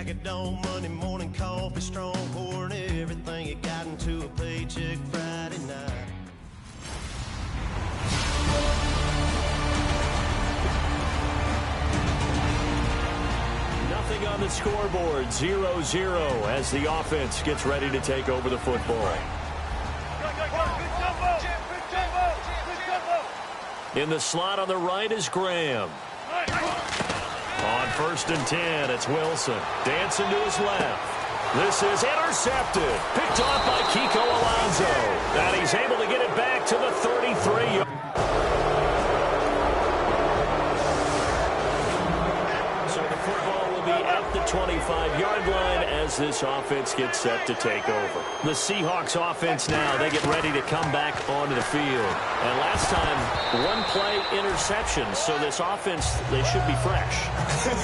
jacket on Monday morning, coffee strong, pouring everything you got into a paycheck Friday night. Nothing on the scoreboard, 0-0 as the offense gets ready to take over the football. In the slot on the right is Graham. On 1st and 10, it's Wilson. Dancing to his left. This is intercepted. Picked off by Kiko Alonso. And he's able to get it back to the 33-yard. So the football will be at the 25-yard line as this offense gets set to take over. The Seahawks offense now, they get ready to come back onto the field. And last time, one-play interception. So this offense, they should be fresh.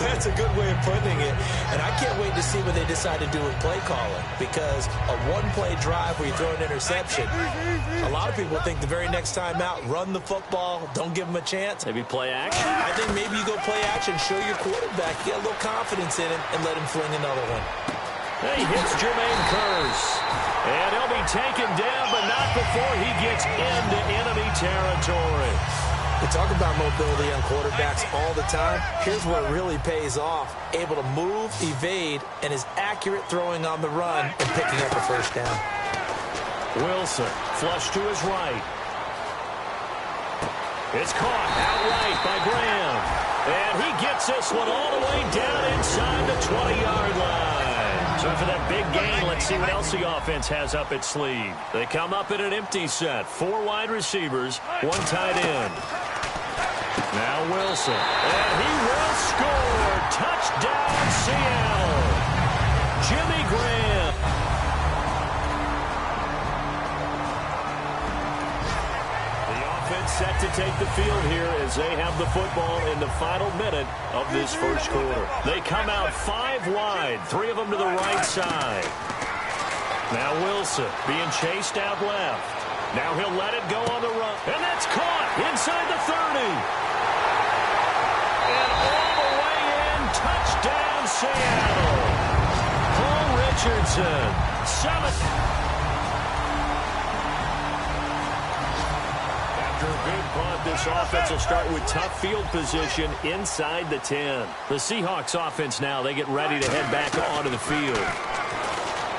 That's a good way of putting it. And I can't wait to see what they decide to do with play calling. Because a one-play drive where you throw an interception, a lot of people think the very next time out, run the football, don't give them a chance. Maybe play action? I think maybe you go play action, show your quarterback, get a little confidence in him, and let him fling another one. He hits Jermaine Kearse. And he'll be taken down, but not before he gets into enemy territory. We talk about mobility on quarterbacks all the time. Here's where it really pays off. Able to move, evade, and is accurate throwing on the run and picking up a first down. Wilson, flush to his right. It's caught outright by Graham. And he gets this one all the way down inside the 20-yard line. So for that big gain, let's see what else the offense has up its sleeve. They come up in an empty set. 4 wide receivers, 1 tight end. Now Wilson. And he will score. Touchdown, Seattle. Jimmy Graham. The offense set to take the field here as they have the football in the final minute of this first quarter. They come out 5 wide, 3 of them to the right side. Now Wilson being chased out left. Now he'll let it go on the run. And that's caught inside the 30. And all the way in, touchdown Seattle. Paul Richardson, 7. After a big punt, this offense will start with tough field position inside the 10. The Seahawks offense now, they get ready to head back onto the field.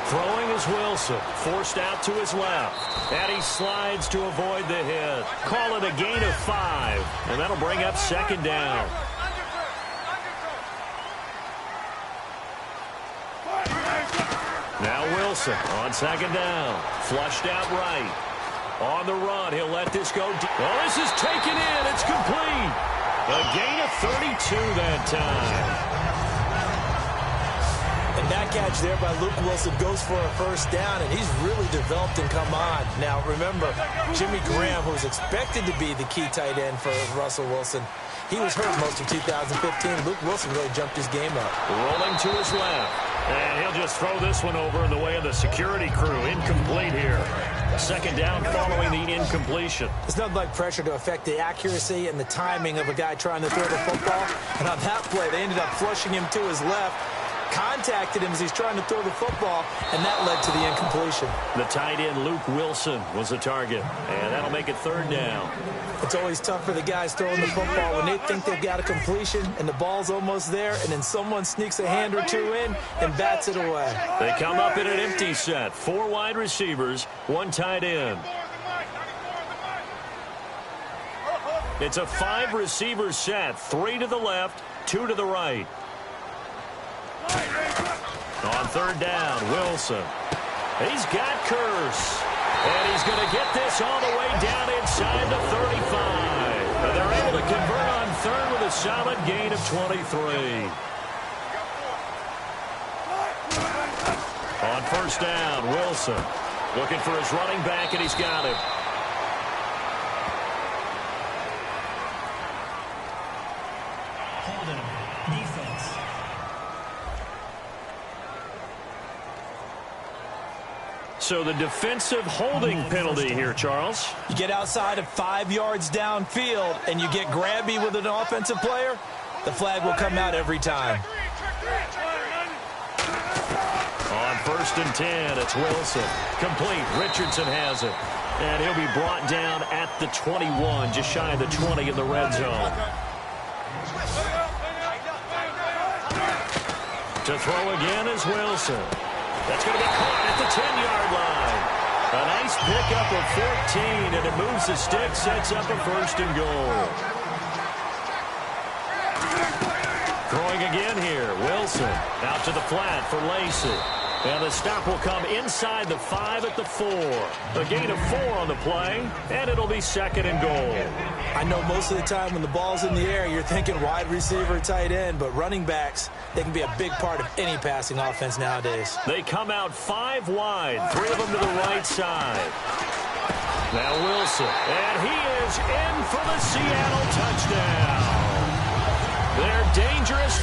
Throwing is Wilson, forced out to his left. And he slides to avoid the hit. Call it a gain of 5. And that'll bring up 2nd down. Now Wilson on 2nd down. Flushed out right. On the run, he'll let this go deep. Oh, this is taken in. It's complete. A gain of 32 that time. And that catch there by Luke Wilson goes for a first down, and he's really developed and come on. Now, remember, Jimmy Graham, who was expected to be the key tight end for Russell Wilson, he was hurt most of 2015. Luke Wilson really jumped his game up. Rolling to his left. And he'll just throw this one over in the way of the security crew. Incomplete here. 2nd down following the incompletion. There's nothing like pressure to affect the accuracy and the timing of a guy trying to throw the football. And on that play, they ended up flushing him to his left. Contacted him as he's trying to throw the football, and that led to the incompletion. The tight end, Luke Wilson, was the target, and that'll make it 3rd down. It's always tough for the guys throwing the football when they think they've got a completion and the ball's almost there, and then someone sneaks a hand or 2 in and bats it away. They come up in an empty set. 4 wide receivers, 1 tight end. It's a 5-receiver set, 3 to the left, 2 to the right. On 3rd down, Wilson. He's got Kearse. And he's going to get this all the way down inside the 35. And they're able to convert on 3rd with a solid gain of 23. On 1st down, Wilson looking for his running back, and he's got him. So the defensive holding penalty here, Charles. You get outside of 5 yards downfield and you get grabby with an offensive player, the flag will come out every time. 1st and 10. It's Wilson. Complete. Richardson has it. And he'll be brought down at the 21, just shy of the 20 in the red zone. To throw again is Wilson. That's going to be caught at the 10-yard line. A nice pickup of 14, and it moves the stick, sets up a 1st and goal. Throwing again here, Wilson out to the flat for Lacey. And the stop will come inside the 5 at the 4. A gain of 4 on the play, and it'll be 2nd and goal. I know most of the time when the ball's in the air, you're thinking wide receiver, tight end, but running backs, they can be a big part of any passing offense nowadays. They come out 5 wide, 3 of them to the right side. Now Wilson, and he is in for the Seattle touchdown. They're dangerous.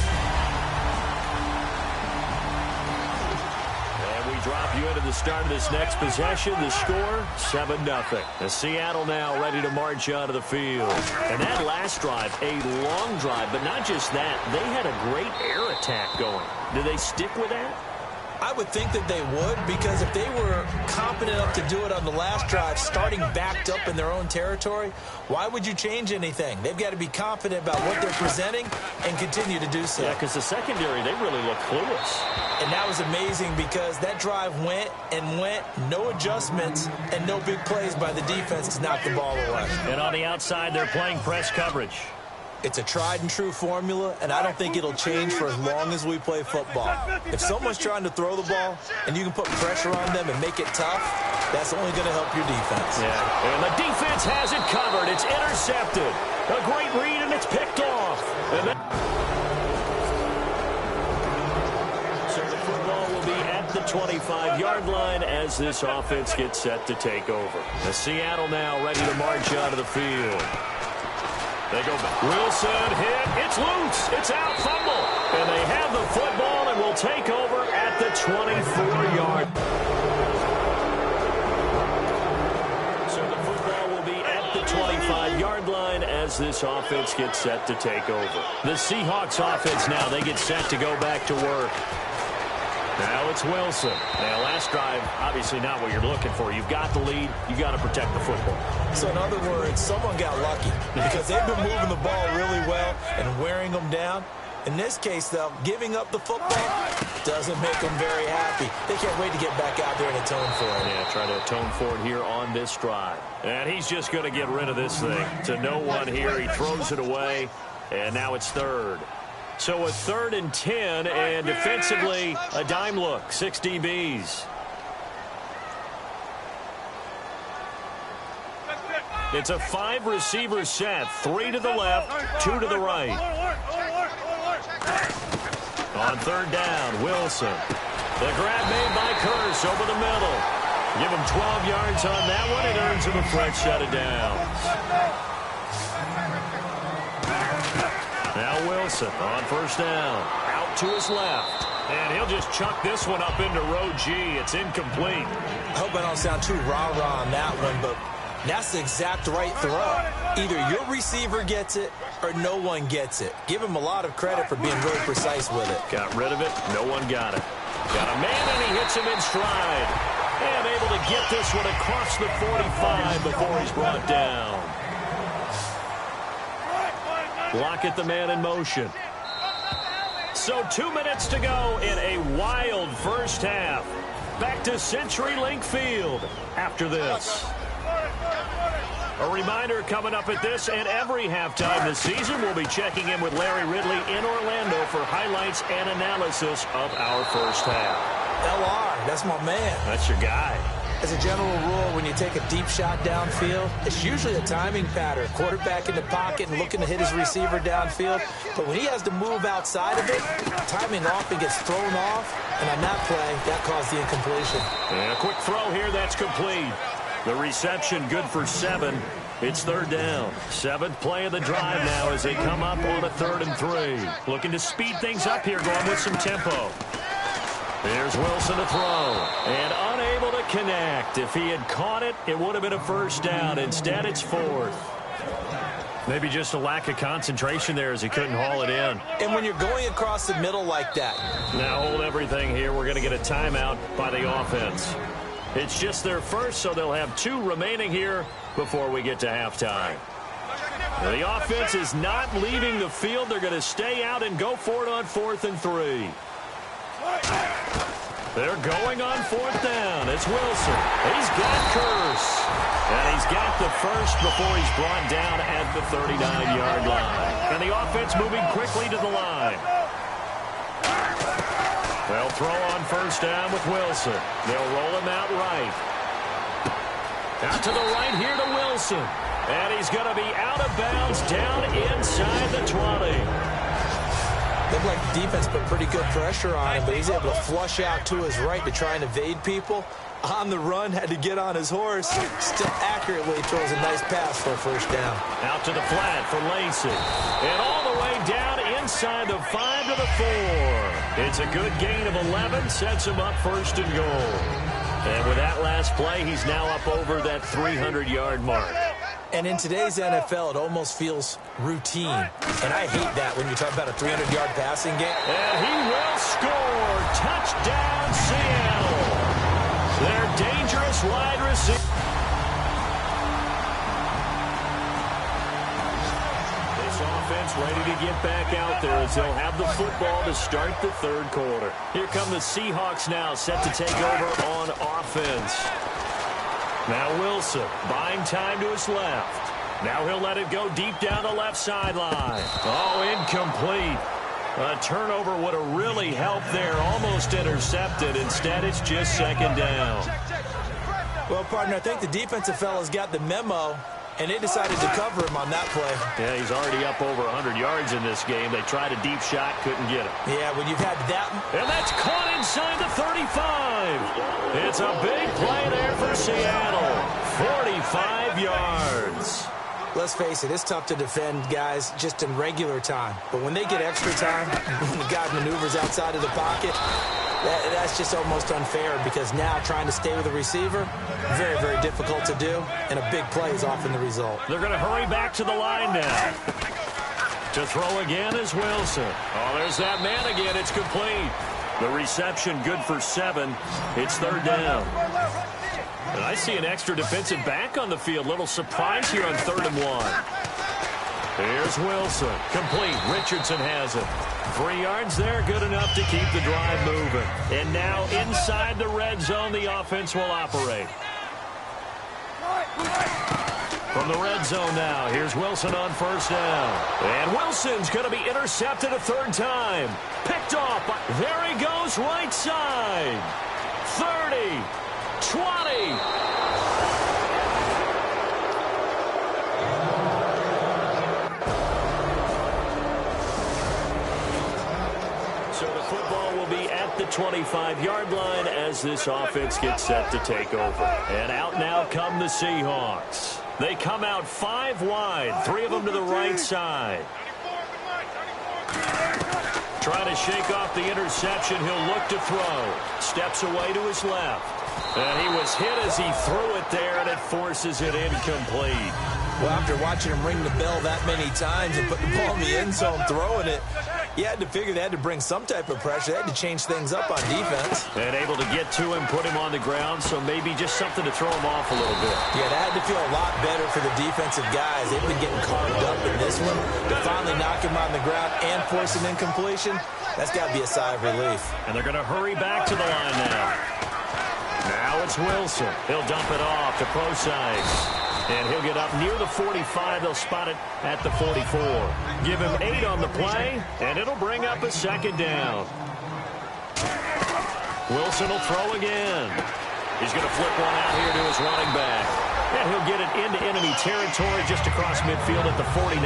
Drop you into the start of this next possession. The score, 7-0. The Seattle now ready to march onto the field. And that last drive, a long drive, but not just that. They had a great air attack going. Do they stick with that? I would think that they would, because if they were competent enough to do it on the last drive, starting backed up in their own territory, why would you change anything? They've got to be confident about what they're presenting and continue to do so. Yeah, because the secondary, they really look clueless. And that was amazing because that drive went and went, no adjustments, and no big plays by the defense to knock the ball away. And on the outside, they're playing press coverage. It's a tried-and-true formula, and I don't think it'll change for as long as we play football. If someone's trying to throw the ball and you can put pressure on them and make it tough, that's only going to help your defense. Yeah, and the defense has it covered. It's intercepted. A great read, and it's picked off. And so the football will be at the 25-yard line as this offense gets set to take over. The Seattle now ready to march out of the field. They go back. Wilson hit. It's loose. It's out. Fumble. And they have the football and will take over at the 24-yard. So the football will be at the 25-yard line as this offense gets set to take over. The Seahawks offense now, they get set to go back to work. Now it's Wilson. Now, last drive, obviously not what you're looking for. You've got the lead. You've got to protect the football. So, in other words, someone got lucky because they've been moving the ball really well and wearing them down. In this case, though, giving up the football doesn't make them very happy. They can't wait to get back out there and atone for it. Yeah, try to atone for it here on this drive. And he's just going to get rid of this thing. To no one here. He throws it away, and now it's 3rd. So a 3rd and 10, and defensively, a dime look, 6 DBs. It's a 5-receiver set, 3 to the left, 2 to the right. On 3rd down, Wilson. The grab made by Curse over the middle. Give him 12 yards on that one. It earns him a fresh set of downs. Now Wilson on 1st down. Out to his left. And he'll just chuck this one up into row G. It's incomplete. I hope I don't sound too rah-rah on that one, but that's the exact right throw. Either your receiver gets it or no one gets it. Give him a lot of credit for being really precise with it. Got rid of it. No one got it. Got a man, and he hits him in stride. And able to get this one across the 45 before he's brought down. Lockett, the man in motion. So 2 minutes to go in a wild first half. Back to CenturyLink Field after this. A reminder coming up at this and every halftime this season, we'll be checking in with Larry Ridley in Orlando for highlights and analysis of our first half. LR, that's my man. That's your guy. As a general rule, when you take a deep shot downfield, it's usually a timing pattern. Quarterback in the pocket and looking to hit his receiver downfield. But when he has to move outside of it, timing often gets thrown off. And on that play, that caused the incompletion. And a quick throw here, that's complete. The reception good for 7. It's 3rd down. 7th play of the drive now as they come up on a 3rd and 3. Looking to speed things up here, going with some tempo. Here's Wilson to throw. And unable to connect. If he had caught it, it would have been a 1st down. Instead, it's 4th. Maybe just a lack of concentration there as he couldn't haul it in. And when you're going across the middle like that. Now hold everything here. We're going to get a timeout by the offense. It's just their first, so they'll have 2 remaining here before we get to halftime. The offense is not leaving the field. They're going to stay out and go for it on 4th and 3. They're going on 4th down. It's Wilson. He's got Curse. And he's got the first before he's brought down at the 39-yard line. And the offense moving quickly to the line. They'll throw on 1st down with Wilson. They'll roll him out right. Out to the right here to Wilson. And he's going to be out of bounds down inside the 20. Looked like the defense put pretty good pressure on him, but he's able to flush out to his right to try and evade people. On the run, had to get on his horse. Still accurately throws a nice pass for a 1st down. Out to the flat for Lacey. And all the way down inside the 5 to the 4. It's a good gain of 11. Sets him up 1st and goal. And with that last play, he's now up over that 300-yard mark. And in today's NFL, it almost feels routine. And I hate that when you talk about a 300-yard passing game. And he will score. Touchdown, Seattle. Their dangerous wide receiver. This offense ready to get back out there as they'll have the football to start the 3rd quarter. Here come the Seahawks now, set to take over on offense. Now Wilson buying time to his left. Now he'll let it go deep down the left sideline. Oh, incomplete. A turnover would have really helped there. Almost intercepted. Instead, it's just 2nd down. Well, partner, I think the defensive fellas got the memo, and they decided to cover him on that play. Yeah, he's already up over 100 yards in this game. They tried a deep shot, couldn't get it. Yeah, when you've had that. And that's caught inside the 35. It's a big play there for Seattle. 45 yards. Let's face it, it's tough to defend guys just in regular time. But when they get extra time, when the guy maneuvers outside of the pocket, that's just almost unfair because now trying to stay with the receiver, very, very difficult to do, and a big play is often the result. They're going to hurry back to the line now. To throw again is Wilson. Oh, there's that man again. It's complete. The reception good for 7. It's 3rd down. And I see an extra defensive back on the field. Little surprise here on 3rd and 1. Here's Wilson. Complete. Richardson has it. 3 yards there. Good enough to keep the drive moving. And now inside the red zone, the offense will operate. From the red zone now, here's Wilson on 1st down. And Wilson's going to be intercepted a 3rd time. Picked off. There he goes, right side. 30. 20. So the football will be at the 25-yard line as this offense gets set to take over. And out now come the Seahawks. They come out 5 wide, 3 of them to the right side. Trying to shake off the interception. He'll look to throw. Steps away to his left. And he was hit as he threw it there, and it forces it incomplete. Well, after watching him ring the bell that many times and put the ball in the end zone throwing it, you had to figure they had to bring some type of pressure. They had to change things up on defense. And able to get to him, put him on the ground, so maybe just something to throw him off a little bit. Yeah, that had to feel a lot better for the defensive guys. They've been getting carved up in this one. To finally knock him on the ground and force an incompletion, that's got to be a sigh of relief. And they're going to hurry back to the line now. Now it's Wilson. He'll dump it off to Procise. And he'll get up near the 45. They'll spot it at the 44. Give him 8 on the play, and it'll bring up a 2nd down. Wilson will throw again. He's going to flip one out here to his running back. And he'll get it into enemy territory just across midfield at the 49.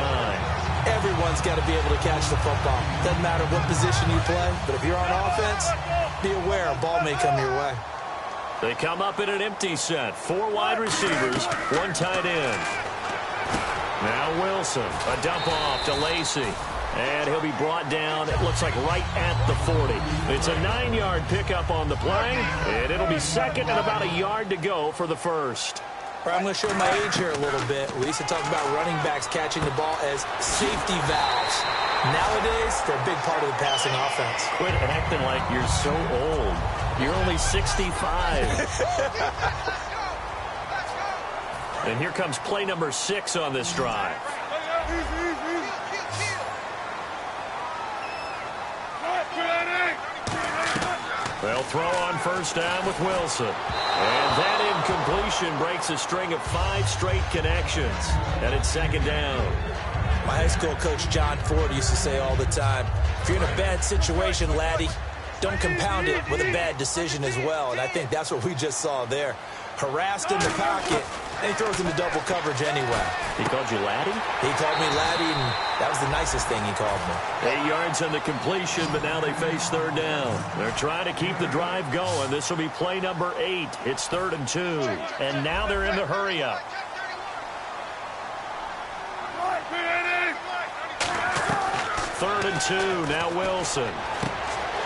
Everyone's got to be able to catch the football. Doesn't matter what position you play, but if you're on offense, be aware a ball may come your way. They come up in an empty set. 4 wide receivers, 1 tight end. Now Wilson, a dump off to Lacey. And he'll be brought down, it looks like right at the 40. It's a 9-yard pickup on the play, and it'll be 2nd and about a yard to go for the first. Or I'm going to show my age here a little bit. We used to talk about running backs catching the ball as safety valves. Nowadays, they're a big part of the passing offense. Quit acting like you're so old. You're only 65. And here comes play number 6 on this drive. They'll throw on first down with Wilson. And that incompletion breaks a string of 5 straight connections. And it's second down. My high school coach, John Ford, used to say all the time, if you're in a bad situation, laddie, don't compound it with a bad decision as well. And I think that's what we just saw there. Harassed in the pocket, and he throws into double coverage anyway. He called you laddie? He called me laddie, and that was the nicest thing he called me. 8 yards on the completion, but now they face third down. They're trying to keep the drive going. This will be play number 8. It's 3rd and 2. And now they're in the hurry up. Third and 2. Now Wilson.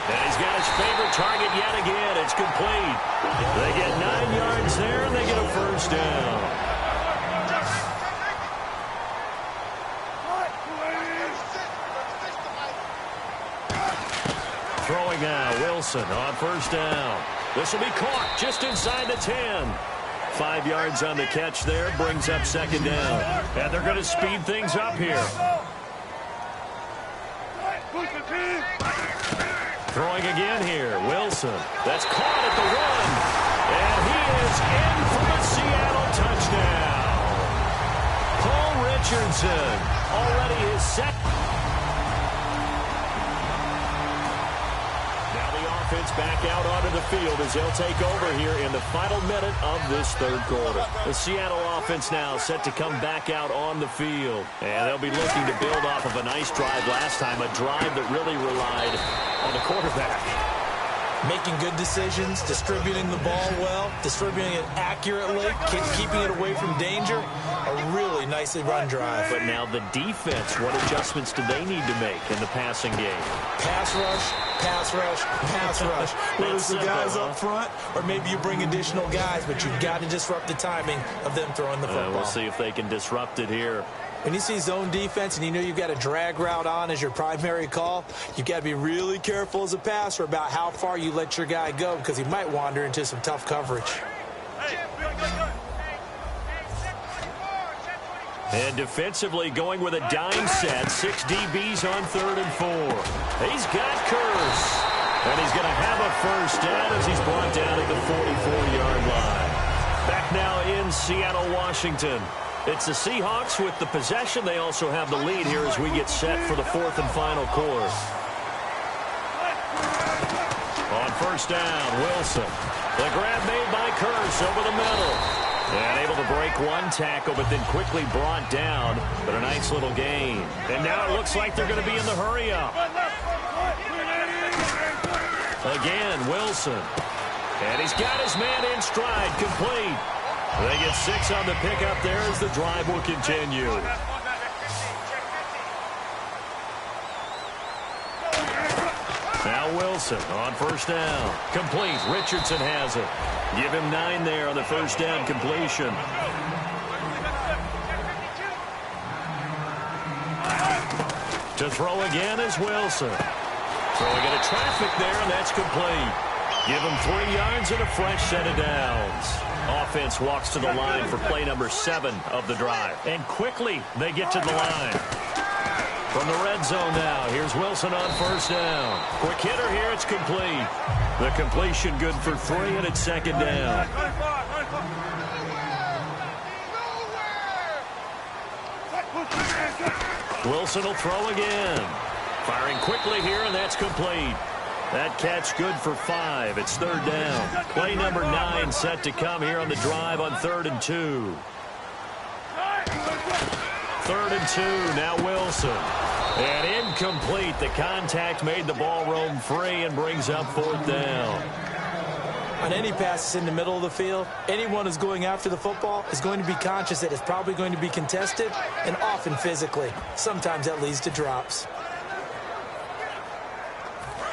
And he's got his favorite target yet again. It's complete. They get 9 yards there, and they get a first down. Throwing now, Wilson on first down. This will be caught just inside the 10. 5 yards on the catch there, brings up second down. And they're going to speed things up here. Throwing again here, Wilson. That's caught at the 1. And he is in for a Seattle touchdown. Paul Richardson, already his second. Now the offense back out onto the field as they'll take over here in the final minute of this third quarter. The Seattle offense now set to come back out on the field. And they'll be looking to build off of a nice drive last time, a drive that really relied on the quarterback. Making good decisions, distributing the ball well, distributing it accurately, keeping it away from danger. A really nicely run drive. But now the defense, what adjustments do they need to make in the passing game? Pass rush, pass rush, pass rush. Whether it's the guys up front or maybe you bring additional guys, but you've got to disrupt the timing of them throwing the football. We'll see if they can disrupt it here. When you see zone defense and you know you've got a drag route on as your primary call, you've got to be really careful as a passer about how far you let your guy go because he might wander into some tough coverage. And defensively going with a dime set, 6 DBs on 3rd and 4. He's got Curse. And he's going to have a first down as he's brought down at the 44-yard line. Back now in Seattle, Washington. It's the Seahawks with the possession. They also have the lead here as we get set for the 4th and final quarter. On first down, Wilson. The grab made by Curse over the middle. And able to break one tackle, but then quickly brought down. But a nice little gain. And now it looks like they're going to be in the hurry-up. Again, Wilson. And he's got his man in stride, complete. They get 6 on the pickup there as the drive will continue. Now Wilson on first down. Complete. Richardson has it. Give him 9 there on the first down completion. To throw again is Wilson. Throwing into traffic there, and that's complete. Give him 3 yards and a fresh set of downs. Offense walks to the line for play number 7 of the drive. And quickly they get to the line. From the red zone now, here's Wilson on first down. Quick hitter here, it's complete. The completion good for 3, and it's second down. Wilson will throw again. Firing quickly here, and that's complete. That catch good for 5. It's 3rd down. Play number 9 set to come here on the drive on 3rd and 2. 3rd and 2, now Wilson. And incomplete. The contact made the ball roam free and brings up 4th down. On any passes in the middle of the field, anyone who's going after the football is going to be conscious that it's probably going to be contested and often physically. Sometimes that leads to drops.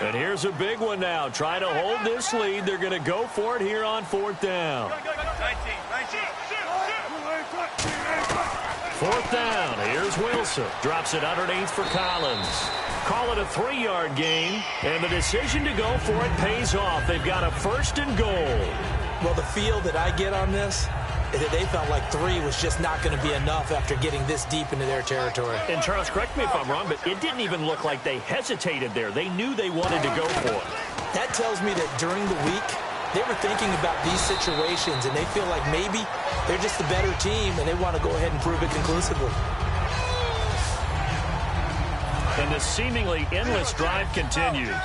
And here's a big one now. Trying to hold this lead. They're going to go for it here on 4th down. 19. Fourth down. Here's Wilson. Drops it underneath for Collins. Call it a 3-yard gain, and the decision to go for it pays off. They've got a 1st and goal. Well, the feel that I get on this is that they felt like 3 was just not going to be enough after getting this deep into their territory. And Charles, correct me if I'm wrong, but it didn't even look like they hesitated there. They knew they wanted to go for it. That tells me that during the week, they were thinking about these situations, and they feel like maybe they're just the better team, and they want to go ahead and prove it conclusively. And the seemingly endless drive continues.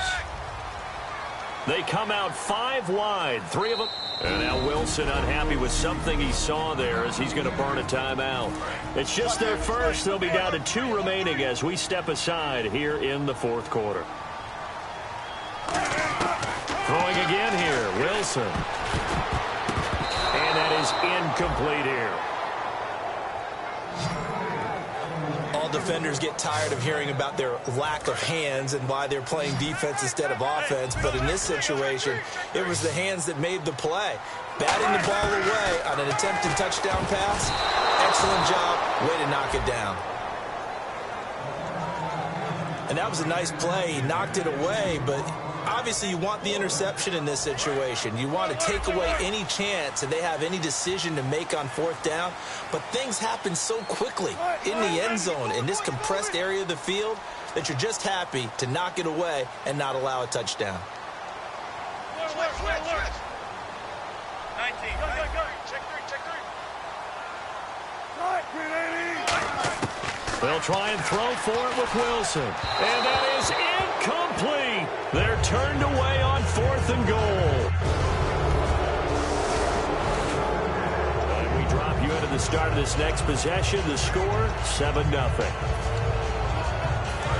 They come out 5 wide, 3 of them. And now Wilson unhappy with something he saw there as he's going to burn a timeout. It's just their first. They'll be down to 2 remaining as we step aside here in the 4th quarter. Throwing again here, Wilson. And that is incomplete here. All defenders get tired of hearing about their lack of hands and why they're playing defense instead of offense. But in this situation, it was the hands that made the play. Batting the ball away on an attempted touchdown pass. Excellent job. Way to knock it down. And that was a nice play. He knocked it away, but obviously you want the interception in this situation. You want to take away any chance that they have any decision to make on 4th down. But things happen so quickly in the end zone in this compressed area of the field that you're just happy to knock it away and not allow a touchdown. 19. Go. Check 3. They'll try and throw for it with Wilson. And that is incomplete. They're turned away on 4th and goal. And we drop you into the start of this next possession. The score, 7-0.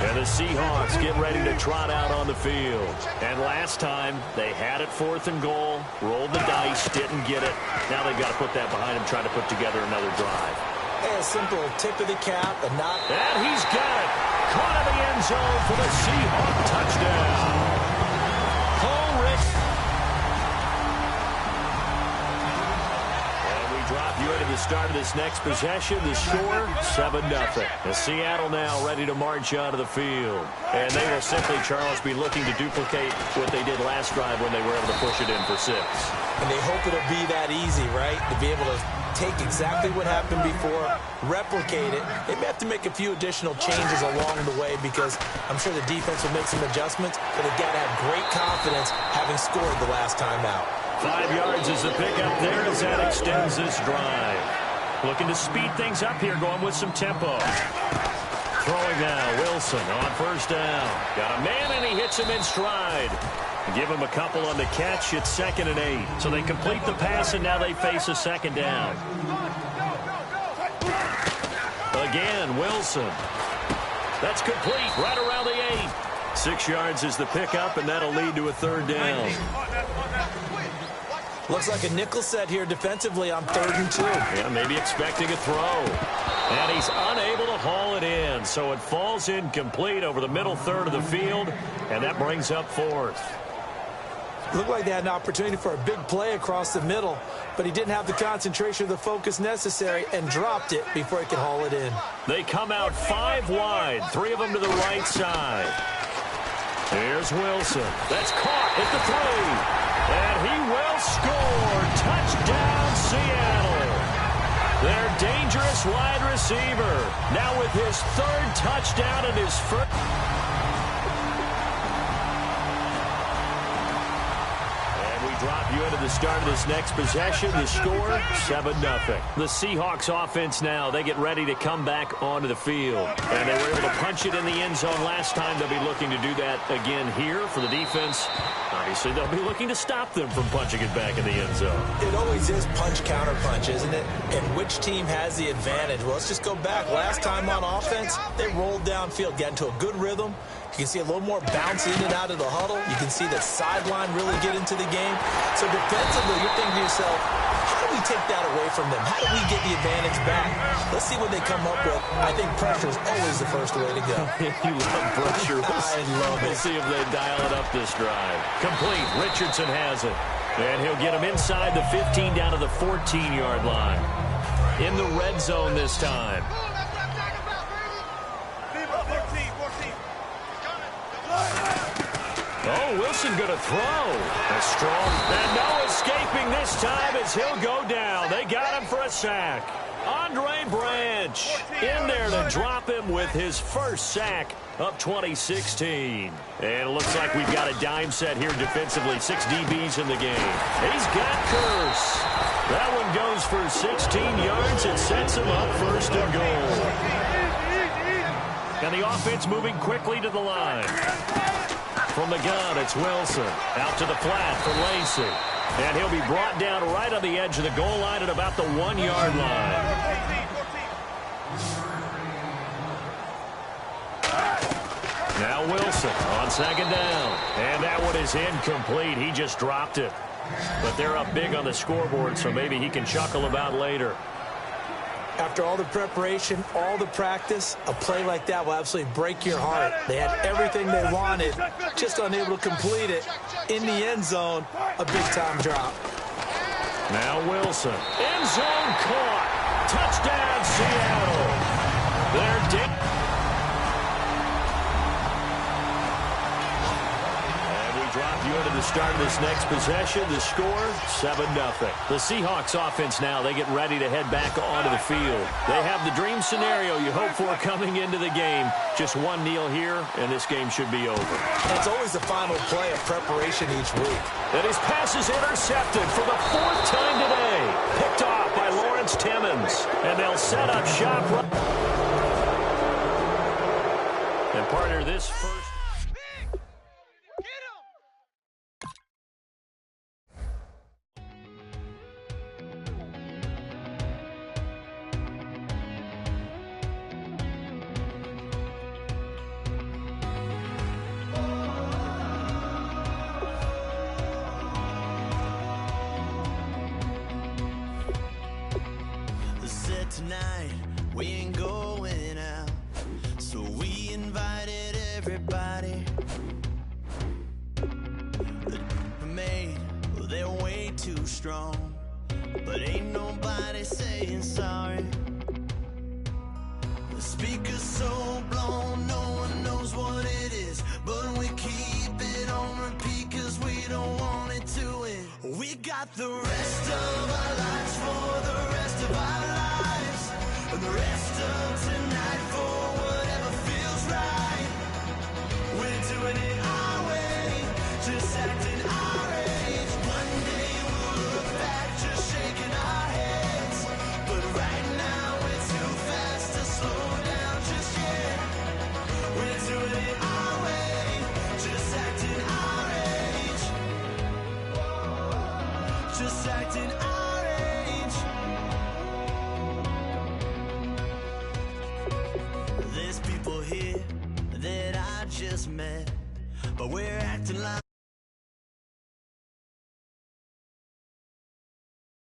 And the Seahawks get ready to trot out on the field. And last time, they had it 4th and goal, rolled the dice, didn't get it. Now they've got to put that behind them, try to put together another drive. A simple tip of the cap, a knock. And he's got it. Caught in the end zone for the Seahawk touchdown. Ulrich. And we drop you into the start of this next possession. The score, 7-0. And Seattle now ready to march out of the field. And they will simply, Charles, be looking to duplicate what they did last drive when they were able to push it in for 6. And they hope it'll be that easy, right? To be able to take exactly what happened before, replicate it. They may have to make a few additional changes along the way because I'm sure the defense will make some adjustments, but they've got to have great confidence having scored the last time out. 5 yards is the pickup there as that extends this drive. Looking to speed things up here, going with some tempo. Throwing now, Wilson on 1st down. Got a man and he hits him in stride. Give him a couple on the catch. It's 2nd and 8. So they complete the pass, and now they face a 2nd down. Again, Wilson. That's complete right around the 8. 6 yards is the pickup, and that'll lead to a 3rd down. Looks like a nickel set here defensively on 3rd and 2. Yeah, maybe expecting a throw. And he's unable to haul it in. So it falls incomplete over the middle third of the field, and that brings up 4th. Looked like they had an opportunity for a big play across the middle, but he didn't have the concentration or the focus necessary and dropped it before he could haul it in. They come out 5 wide, 3 of them to the right side. Here's Wilson. That's caught at the 3. And he will score. Touchdown, Seattle. Their dangerous wide receiver. Now with his 3rd touchdown and his first. Drop you into the start of this next possession. The score, 7-0. The Seahawks offense now, they get ready to come back onto the field. And they were able to punch it in the end zone last time. They'll be looking to do that again here for the defense. Obviously, they'll be looking to stop them from punching it back in the end zone. It always is punch-counter-punch, isn't it? And which team has the advantage? Well, let's just go back. Last time on offense, they rolled downfield, got into a good rhythm. You can see a little more bounce in and out of the huddle. You can see the sideline really get into the game. So defensively, you're thinking to yourself, how do we take that away from them? How do we get the advantage back? Let's see what they come up with. I think pressure is always the first way to go. You love pressure. I love it. We'll see if they dial it up this drive. Complete. Richardson has it. And he'll get him inside the 15 down to the 14-yard line. in the red zone this time. Oh, Wilson going to throw. That's strong. And no escaping this time as he'll go down. They got him for a sack. Andre Branch in there to drop him with his first sack of 2016. And it looks like we've got a dime set here defensively. 6 DBs in the game. He's got Curse. That one goes for 16 yards. It sets him up first and goal. And the offense moving quickly to the line. From the gun, it's Wilson. Out to the flat for Lacey. And he'll be brought down right on the edge of the goal line at about the 1-yard line. Now Wilson on second down. And that one is incomplete. He just dropped it. But they're up big on the scoreboard, so maybe he can chuckle about later. After all the preparation, all the practice, a play like that will absolutely break your heart. They had everything they wanted, just unable to complete it. In the end zone, a big-time drop. Now Wilson. End zone caught. Touchdown, Seattle. They're deep. Drop you into the start of this next possession. The score, 7-0. The Seahawks offense now, they get ready to head back onto the field. They have the dream scenario you hope for coming into the game. Just one kneel here, and this game should be over. It's always the final play of preparation each week. And his pass is intercepted for the 4th time today. Picked off by Lawrence Timmons. And they'll set up shop. And partner, this first... Tonight we ain't going out, so we invited everybody. The made, well, they're way too strong, but ain't nobody saying sorry. The speaker's so blown, no one knows what it is, but we keep it on repeat 'cause we don't want it to end. We got the rest of our lives for the rest of our lives. And the rest of tonight for whatever feels right. We're doing it our way, just acting our age. One day we'll look back, just shaking our heads. But right now we're too fast to slow down just yet. We're doing it our way, just acting our age. Just acting our age. There's people here that I just met, but we're acting like